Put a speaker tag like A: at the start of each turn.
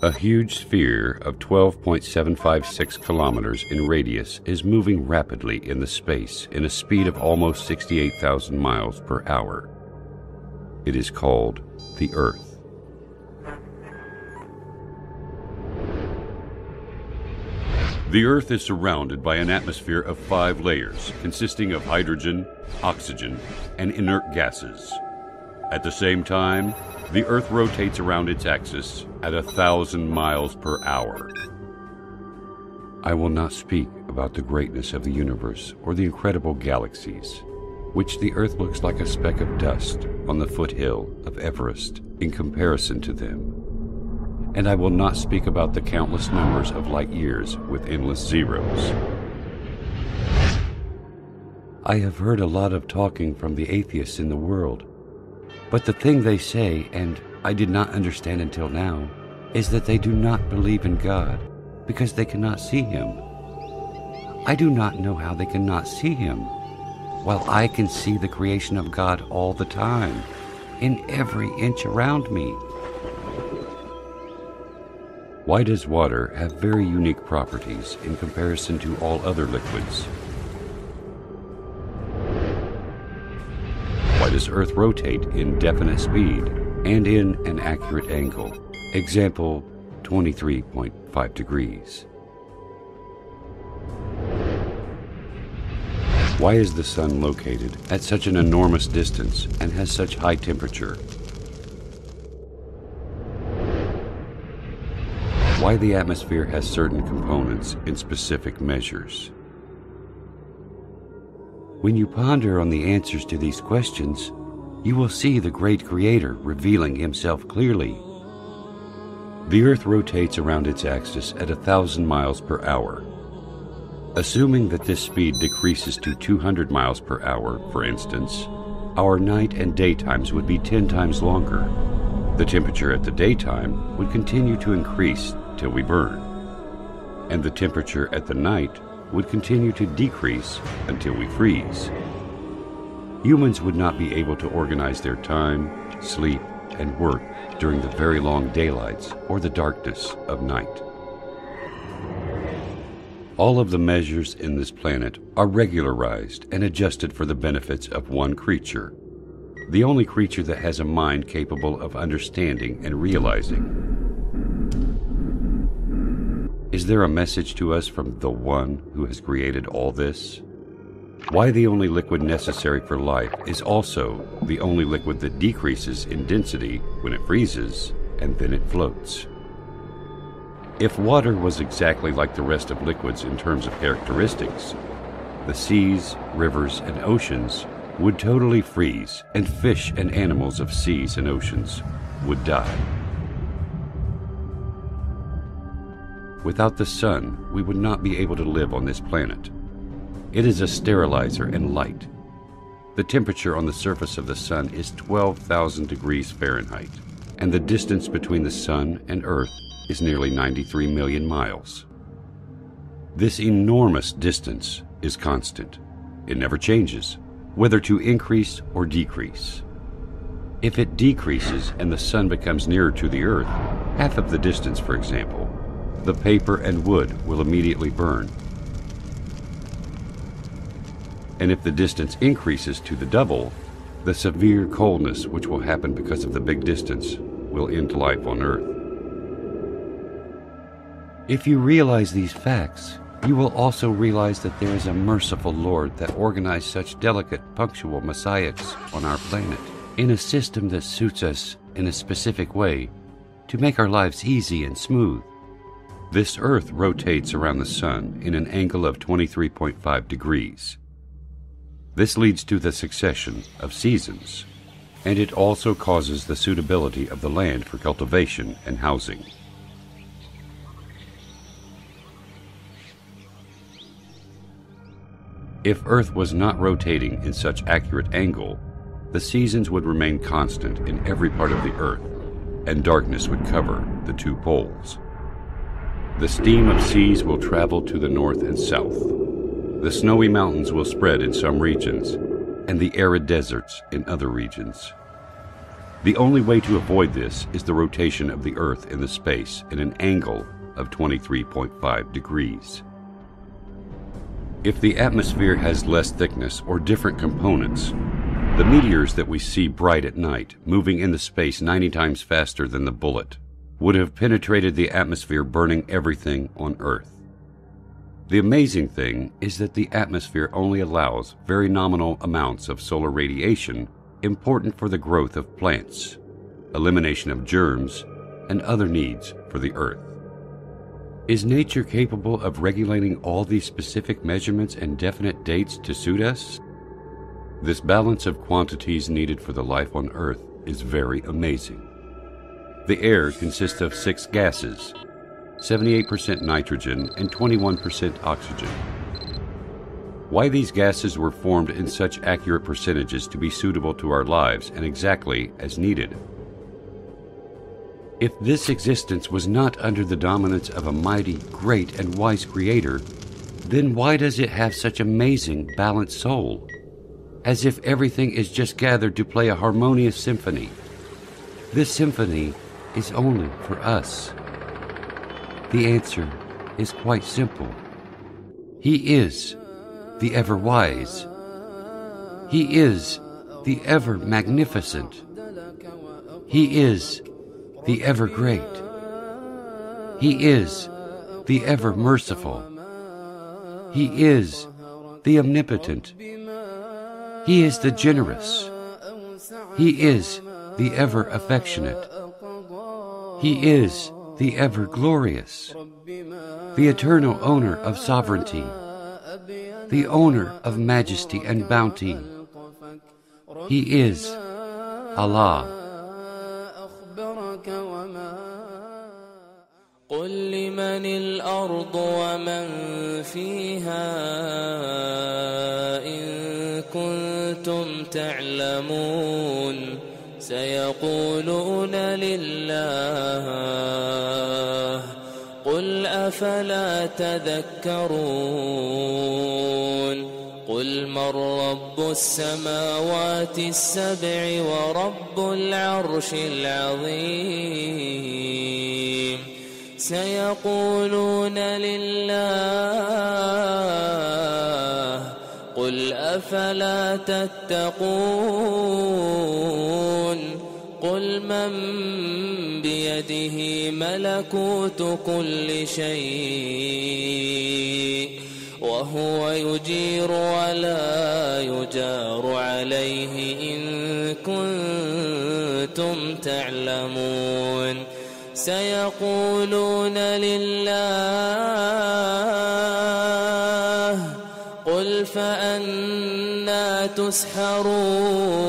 A: A huge sphere of 12.756 kilometers in radius is moving rapidly in the space in a speed of almost 68,000 miles per hour. It is called the Earth. The Earth is surrounded by an atmosphere of 5 layers, consisting of hydrogen, oxygen, and inert gases. At the same time, the Earth rotates around its axis at 1,000 miles per hour. I will not speak about the greatness of the universe or the incredible galaxies, which the Earth looks like a speck of dust on the foothill of Everest in comparison to them. And I will not speak about the countless numbers of light years with endless zeros. I have heard a lot of talking from the atheists in the world. But the thing they say, and I did not understand until now, is that they do not believe in God because they cannot see Him. I do not know how they cannot see Him, while I can see the creation of God all the time, in every inch around me. Why does water have very unique properties in comparison to all other liquids? Why does Earth rotate in definite speed and in an accurate angle? Example, 23.5 degrees. Why is the Sun located at such an enormous distance and has such high temperature? Why the atmosphere has certain components in specific measures? When you ponder on the answers to these questions, you will see the great Creator revealing Himself clearly. The Earth rotates around its axis at 1,000 miles per hour. Assuming that this speed decreases to 200 miles per hour, for instance, our night and daytimes would be 10 times longer. The temperature at the daytime would continue to increase till we burn, and the temperature at the night would continue to decrease until we freeze. Humans would not be able to organize their time, sleep, and work during the very long daylights or the darkness of night. All of the measures in this planet are regularized and adjusted for the benefits of one creature, the only creature that has a mind capable of understanding and realizing. Is there a message to us from the One who has created all this? Why the only liquid necessary for life is also the only liquid that decreases in density when it freezes and then it floats. If water was exactly like the rest of liquids in terms of characteristics, the seas, rivers, and oceans would totally freeze, and fish and animals of seas and oceans would die. Without the Sun, we would not be able to live on this planet. It is a sterilizer and light. The temperature on the surface of the Sun is 12,000 degrees Fahrenheit, and the distance between the Sun and Earth is nearly 93 million miles. This enormous distance is constant. It never changes, whether to increase or decrease. If it decreases and the Sun becomes nearer to the Earth, half of the distance, for example, the paper and wood will immediately burn. And if the distance increases to the double, the severe coldness which will happen because of the big distance will end life on Earth. If you realize these facts, you will also realize that there is a merciful Lord that organized such delicate, punctual messiahs on our planet in a system that suits us in a specific way to make our lives easy and smooth. This Earth rotates around the Sun in an angle of 23.5 degrees. This leads to the succession of seasons, and it also causes the suitability of the land for cultivation and housing. If Earth was not rotating in such accurate angle, the seasons would remain constant in every part of the Earth, and darkness would cover the 2 poles. The steam of seas will travel to the north and south. The snowy mountains will spread in some regions, and the arid deserts in other regions. The only way to avoid this is the rotation of the Earth in the space in an angle of 23.5 degrees. If the atmosphere has less thickness or different components, the meteors that we see bright at night, moving in the space 90 times faster than the bullet, would have penetrated the atmosphere, burning everything on Earth. The amazing thing is that the atmosphere only allows very nominal amounts of solar radiation important for the growth of plants, elimination of germs, and other needs for the Earth. Is nature capable of regulating all these specific measurements and definite dates to suit us? This balance of quantities needed for the life on Earth is very amazing. The air consists of 6 gases, 78% nitrogen and 21% oxygen. Why these gases were formed in such accurate percentages to be suitable to our lives and exactly as needed? If this existence was not under the dominance of a mighty, great, and wise Creator, then why does it have such amazing, balanced soul? As if everything is just gathered to play a harmonious symphony. This symphony is only for us. The answer is quite simple. He is the ever-wise. He is the ever-magnificent. He is the ever-great. He is the ever-merciful. He is the omnipotent. He is the generous. He is the ever-affectionate. He is the ever-glorious, the eternal owner of sovereignty, the owner of majesty and bounty. He is Allah.
B: قل لمن الأرض ومن فيها إن كنتم تعلمون سيقولون لله قل أفلا تذكرون قل من رب السماوات السبع ورب العرش العظيم سيقولون لله قل أفلا تتقون قل من بيده ملكوت كل شيء وهو يجير ولا يجار عليه إن كنتم تعلمون سيقولون لله قل فأنى تسحرون